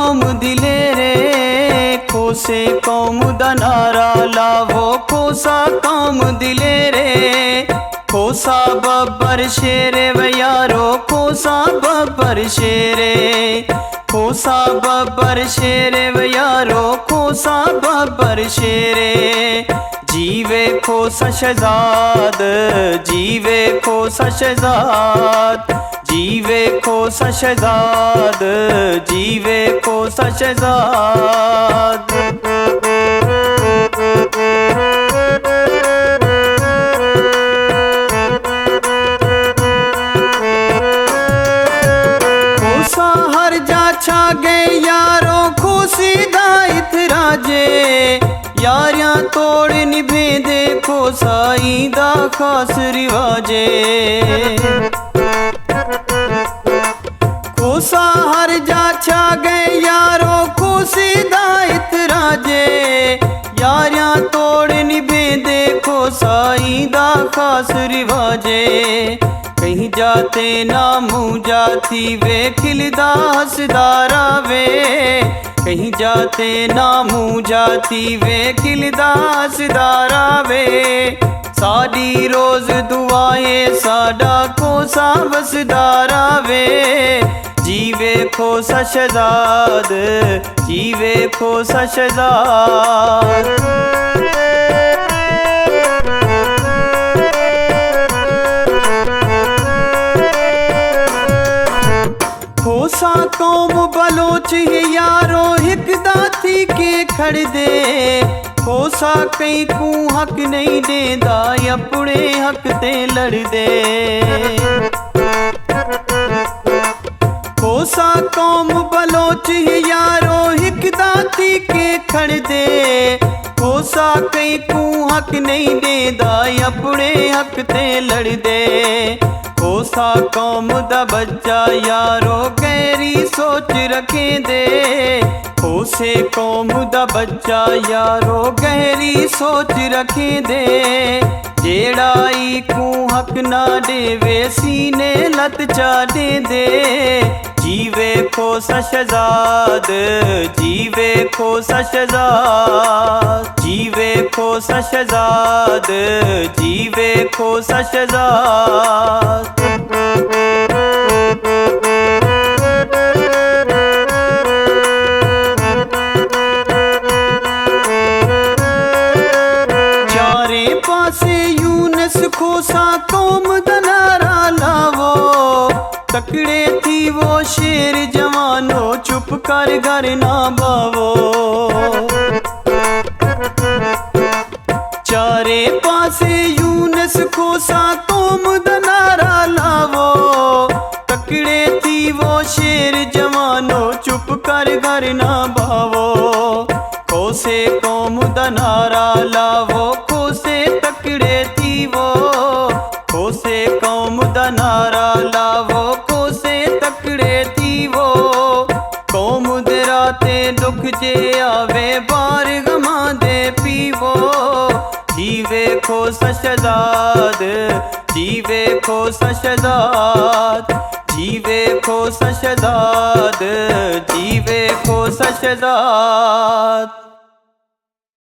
कौम दिलेरे, खोसे कौम दा नारा लावो, खोसा कौम दिलेरे। खोसा बब्बर शेरे व यारो, खोसा बब्बर शेरे। खोसा बब्बर शेरे व यारो, खोसा बब्बर शेरे। जीवे खोसा शहजाद, जीवे खोसा शहजाद। जीवे खोसा शहजाद, जीवे खोसा शहजाद। खोसा हर जा छा गए यारो, खोसी दा इतराजे। यारियां तोड़ निभेंदे खोसाई दा खास रिवाजे। खोसा हर जा छा गए यारो, खोसी दा इतराजे। यारियां तोड़ निभेंदे खोसाई दा खास रिवाजे। कहीं जाते ना मुँह जाती वे, खिलदा हसदारा वे। कहीं जाते ना मुँह जाती वे, खिलदा हसदारा वे। साडी रोज दुआएं साडा खोसा वसदारा वे। जीवे खोसा शहजाद, जीवे खोसा शहजाद। खोसा कौम बलोच है यारो, हिक दाती के खड़ दे। खोसा कई को हक नहीं देंदा, अपने हक ते लड़ दे। खोसा कौम बलोच है यारो, हिक दाती के खड़ दे। खोसा कई को हक नहीं देंदा, अपने हक ते लड़ दे। खोसा कौम दा बच्चा यारो, गहरी सोच रखें दे। खोसे कौम दा बच्चा यारो, गहरी सोच रखें दे। जेड़ा ई को हक ना देवे, सीने लत चाटे दे। जीवे खोसा शहजाद, जीवे खोसा शहजाद। जीवे खोसा शहजाद, जीवे खोसा शहजाद। चारे पासे यूनस खोसा कौम दा नारा लावो। तकड़े थी वो शेर जवानो, चुप कर घर ना बावो। चारे पासे यूनस खोसा कौम दा नारा लावो। तकड़े थी वो शेर जवानो, चुप कर घर ना बावो। खोसे कौम दा नारा लावो, खोसे तकड़े थी वो। खोसे कौम दा नारा लावो, खोसे तकड़े थी वो। कौम दे राते दुख जे आवे, बार गमा दे पीवो। जीवे खोसा शहजाद, जीवे खोसा शहजाद। जीवे खोसा शहजाद, जीवे खोसा शहजाद।